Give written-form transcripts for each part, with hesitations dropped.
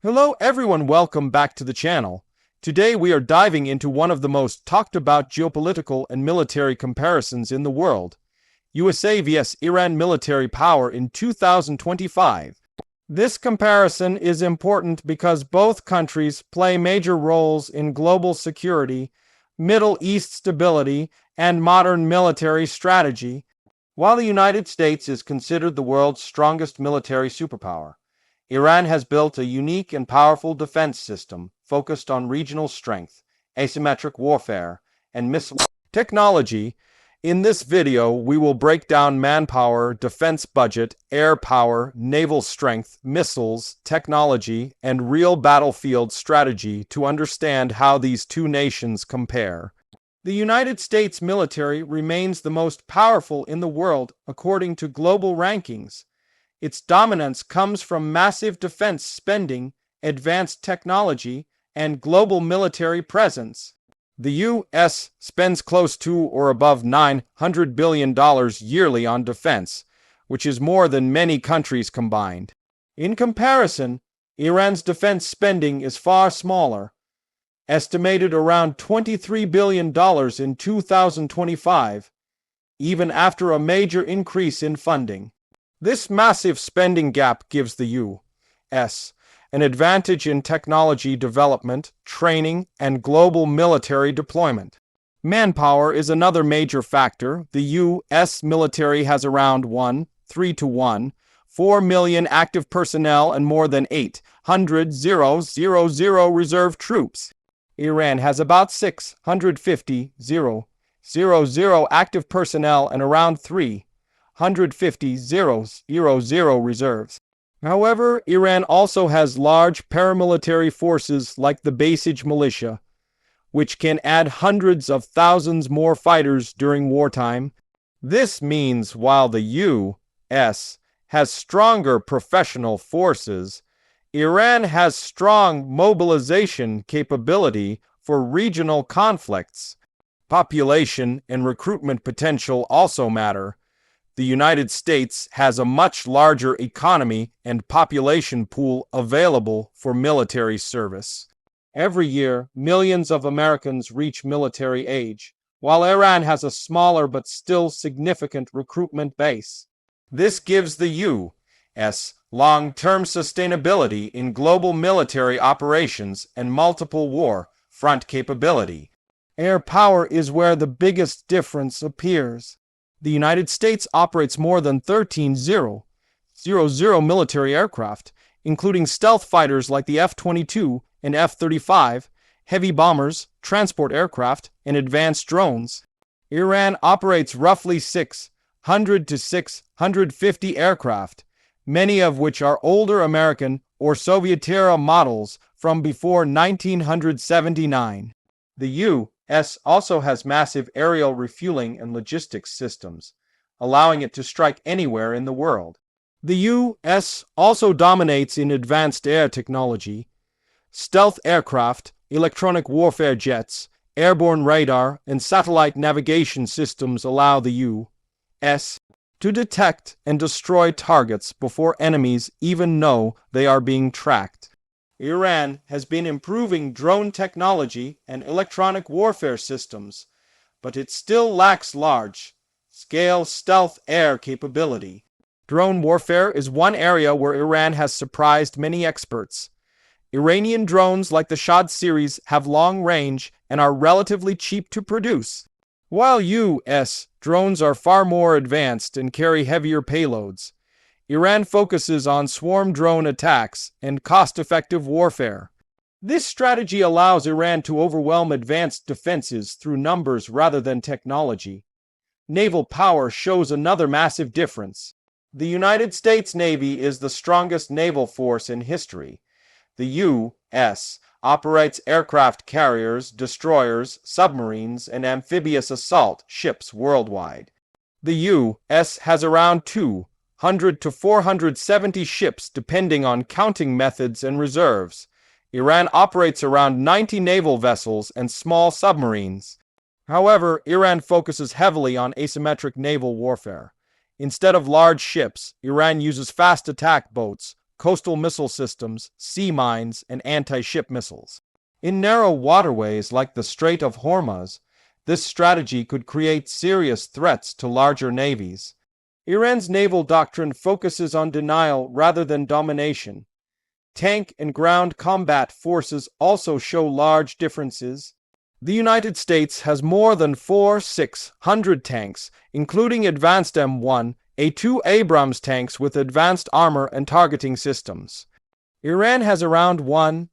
Hello everyone, welcome back to the channel. Today we are diving into one of the most talked about geopolitical and military comparisons in the world. USA vs Iran military power in 2025. This comparison is important because both countries play major roles in global security, Middle East stability, and modern military strategy. While the United States is considered the world's strongest military superpower, Iran has built a unique and powerful defense system focused on regional strength, asymmetric warfare, and missile technology. In this video, we will break down manpower, defense budget, air power, naval strength, missiles, technology, and real battlefield strategy to understand how these two nations compare. The United States military remains the most powerful in the world according to global rankings. Its dominance comes from massive defense spending, advanced technology, and global military presence. The U.S. spends close to or above $900 billion yearly on defense, which is more than many countries combined. In comparison, Iran's defense spending is far smaller, estimated around $23 billion in 2025, even after a major increase in funding. This massive spending gap gives the U.S. an advantage in technology development, training, and global military deployment. Manpower is another major factor. The U.S. military has around 4 million active personnel and more than 800,000 reserve troops. Iran has about 650,000 active personnel and around 350,000 reserves. However, Iran also has large paramilitary forces like the Basij militia, which can add hundreds of thousands more fighters during wartime. This means while the U.S. has stronger professional forces, Iran has strong mobilization capability for regional conflicts. Population and recruitment potential also matter. The United States has a much larger economy and population pool available for military service. Every year, millions of Americans reach military age, while Iran has a smaller but still significant recruitment base. This gives the U.S. long-term sustainability in global military operations and multiple war front capability. Air power is where the biggest difference appears. The United States operates more than 13,000 military aircraft, including stealth fighters like the F-22 and F-35, heavy bombers, transport aircraft, and advanced drones. Iran operates roughly 600 to 650 aircraft, many of which are older American or Soviet-era models from before 1979. The U.S. also has massive aerial refueling and logistics systems, allowing it to strike anywhere in the world. The U.S. also dominates in advanced air technology. Stealth aircraft, electronic warfare jets, airborne radar, and satellite navigation systems allow the U.S. to detect and destroy targets before enemies even know they are being tracked. Iran has been improving drone technology and electronic warfare systems, but it still lacks large-scale stealth air capability. Drone warfare is one area where Iran has surprised many experts. Iranian drones like the Shad series have long range and are relatively cheap to produce, while U.S. drones are far more advanced and carry heavier payloads. Iran focuses on swarm drone attacks and cost-effective warfare. This strategy allows Iran to overwhelm advanced defenses through numbers rather than technology. Naval power shows another massive difference. The United States Navy is the strongest naval force in history. The U.S. operates aircraft carriers, destroyers, submarines, and amphibious assault ships worldwide. The U.S. has around 200 to 470 ships depending on counting methods and reserves. Iran operates around 90 naval vessels and small submarines. However, Iran focuses heavily on asymmetric naval warfare. Instead of large ships, Iran uses fast attack boats, coastal missile systems, sea mines, and anti-ship missiles. In narrow waterways like the Strait of Hormuz, this strategy could create serious threats to larger navies. Iran's naval doctrine focuses on denial rather than domination. Tank and ground combat forces also show large differences. The United States has more than 600 tanks, including advanced M1, A2 Abrams tanks with advanced armor and targeting systems. Iran has around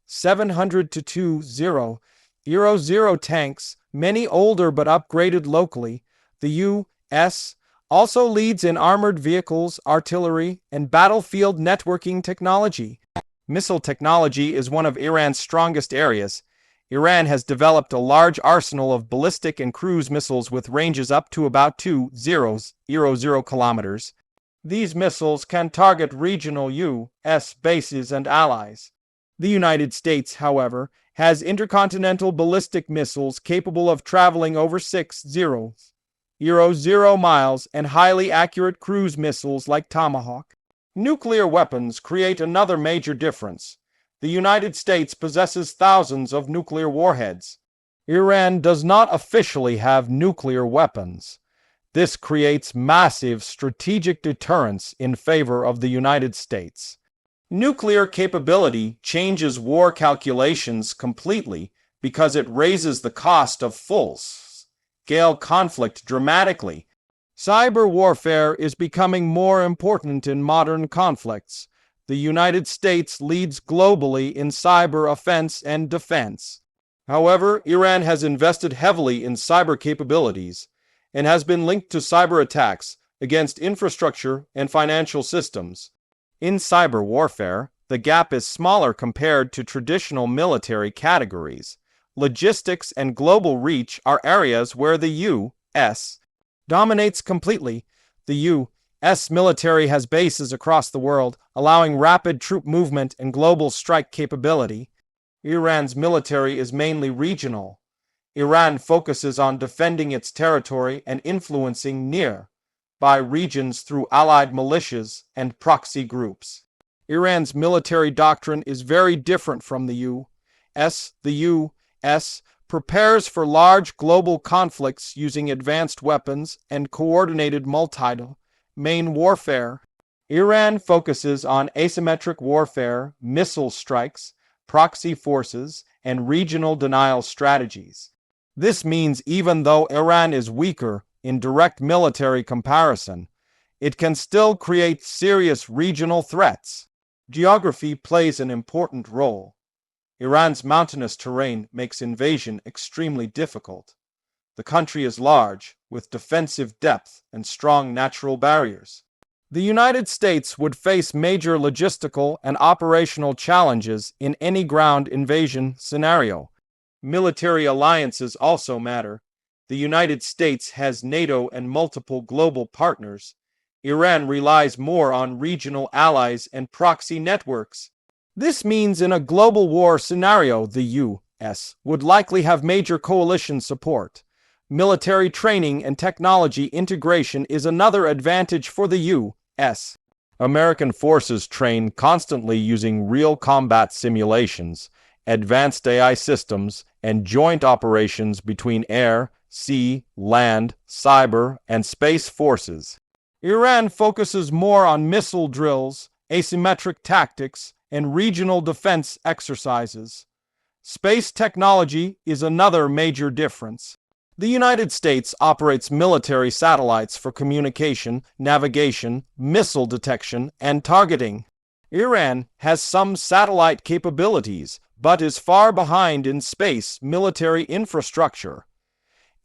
700 to 2,000 tanks, many older but upgraded locally. The U.S. also leads in armored vehicles, artillery, and battlefield networking technology. Missile technology is one of Iran's strongest areas. Iran has developed a large arsenal of ballistic and cruise missiles with ranges up to about 2,000 kilometers. These missiles can target regional U.S. bases and allies. The United States, however, has intercontinental ballistic missiles capable of traveling over 6,000 miles and highly accurate cruise missiles like Tomahawk. Nuclear weapons create another major difference. The United States possesses thousands of nuclear warheads. Iran does not officially have nuclear weapons. This creates massive strategic deterrence in favor of the United States. Nuclear capability changes war calculations completely because it raises the cost of full-scale conflict dramatically. Cyber warfare is becoming more important in modern conflicts. The United States leads globally in cyber offense and defense. However, Iran has invested heavily in cyber capabilities and has been linked to cyber attacks against infrastructure and financial systems. In cyber warfare, the gap is smaller compared to traditional military categories. Logistics and global reach are areas where the U.S. dominates completely. The U.S. military has bases across the world, allowing rapid troop movement and global strike capability. Iran's military is mainly regional. Iran focuses on defending its territory and influencing nearby regions through allied militias and proxy groups. Iran's military doctrine is very different from the U.S. The U.S. prepares for large global conflicts using advanced weapons and coordinated multi-domain warfare. Iran focuses on asymmetric warfare, missile strikes, proxy forces, and regional denial strategies. This means even though Iran is weaker in direct military comparison, it can still create serious regional threats. Geography plays an important role. Iran's mountainous terrain makes invasion extremely difficult. The country is large, with defensive depth and strong natural barriers. The United States would face major logistical and operational challenges in any ground invasion scenario. Military alliances also matter. The United States has NATO and multiple global partners. Iran relies more on regional allies and proxy networks. This means in a global war scenario, the U.S. would likely have major coalition support. Military training and technology integration is another advantage for the U.S. American forces train constantly using real combat simulations, advanced AI systems, and joint operations between air, sea, land, cyber, and space forces. Iran focuses more on missile drills, asymmetric tactics, and regional defense exercises. Space technology is another major difference. The United States operates military satellites for communication, navigation, missile detection, and targeting. Iran has some satellite capabilities, but is far behind in space military infrastructure.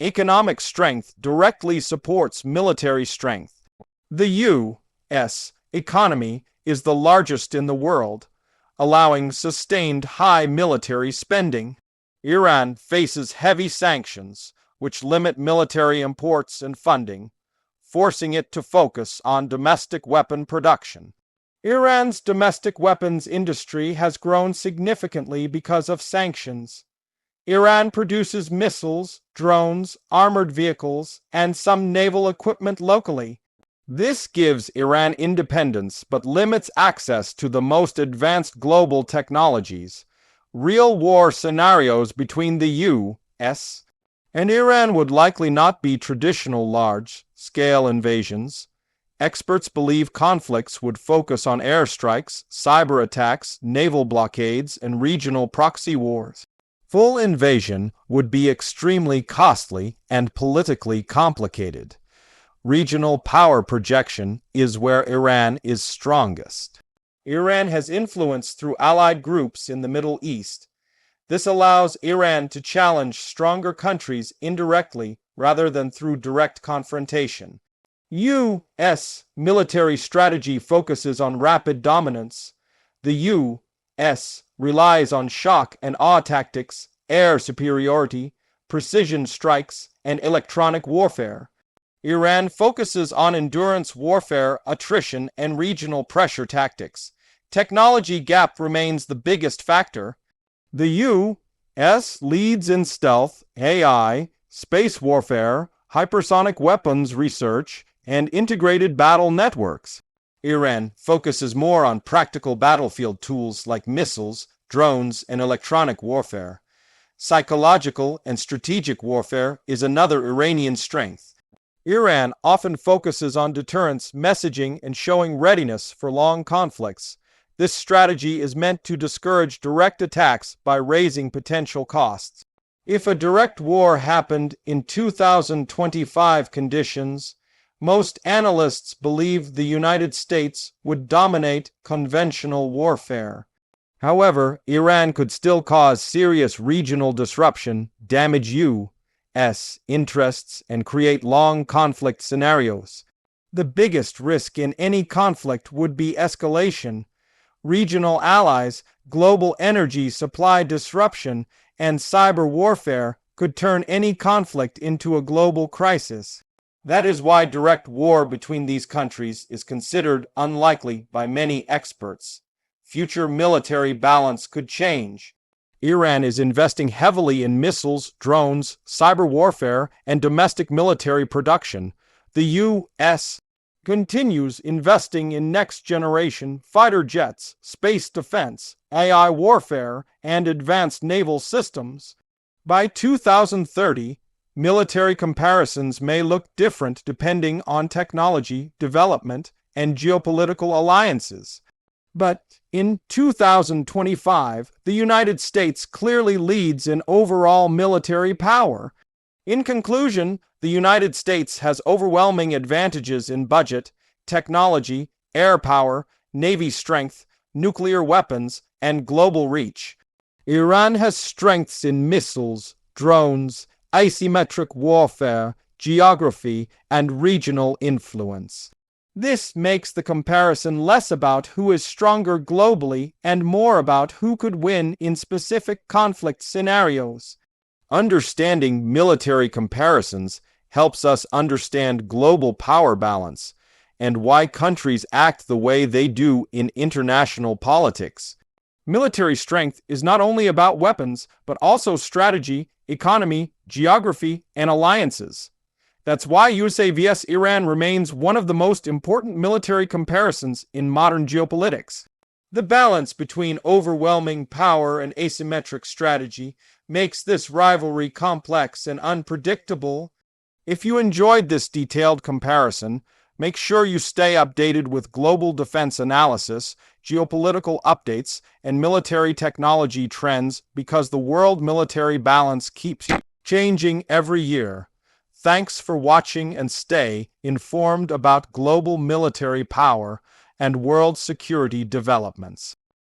Economic strength directly supports military strength. The U.S. economy is the largest in the world, allowing sustained high military spending. Iran faces heavy sanctions, which limit military imports and funding, forcing it to focus on domestic weapon production. Iran's domestic weapons industry has grown significantly because of sanctions. Iran produces missiles, drones, armored vehicles, and some naval equipment locally. This gives Iran independence but limits access to the most advanced global technologies. Real war scenarios between the U.S. and Iran would likely not be traditional large-scale invasions. Experts believe conflicts would focus on airstrikes, cyber attacks, naval blockades, and regional proxy wars. Full invasion would be extremely costly and politically complicated. Regional power projection is where Iran is strongest. Iran has influence through allied groups in the Middle East. This allows Iran to challenge stronger countries indirectly rather than through direct confrontation. U.S. military strategy focuses on rapid dominance. The U.S. relies on shock and awe tactics, air superiority, precision strikes, and electronic warfare. Iran focuses on endurance warfare, attrition, and regional pressure tactics. Technology gap remains the biggest factor. The U.S. leads in stealth, AI, space warfare, hypersonic weapons research, and integrated battle networks. Iran focuses more on practical battlefield tools like missiles, drones, and electronic warfare. Psychological and strategic warfare is another Iranian strength. Iran often focuses on deterrence, messaging, and showing readiness for long conflicts. This strategy is meant to discourage direct attacks by raising potential costs. If a direct war happened in 2025 conditions, most analysts believe the United States would dominate conventional warfare. However, Iran could still cause serious regional disruption, damage U.S. interests, and create long conflict scenarios. The biggest risk in any conflict would be escalation. Regional allies, global energy supply disruption, and cyber warfare could turn any conflict into a global crisis. That is why direct war between these countries is considered unlikely by many experts. Future military balance could change. Iran is investing heavily in missiles, drones, cyber warfare, and domestic military production. The U.S. continues investing in next-generation fighter jets, space defense, AI warfare, and advanced naval systems. By 2030, military comparisons may look different depending on technology, development, and geopolitical alliances. But in 2025, the United States clearly leads in overall military power. In conclusion, the United States has overwhelming advantages in budget, technology, air power, navy strength, nuclear weapons, and global reach. Iran has strengths in missiles, drones, asymmetric warfare, geography, and regional influence. This makes the comparison less about who is stronger globally and more about who could win in specific conflict scenarios. Understanding military comparisons helps us understand global power balance and why countries act the way they do in international politics. Military strength is not only about weapons, but also strategy, economy, geography, and alliances. That's why USA vs. Iran remains one of the most important military comparisons in modern geopolitics. The balance between overwhelming power and asymmetric strategy makes this rivalry complex and unpredictable. If you enjoyed this detailed comparison, make sure you stay updated with global defense analysis, geopolitical updates, and military technology trends because the world military balance keeps changing every year. Thanks for watching and stay informed about global military power and world security developments.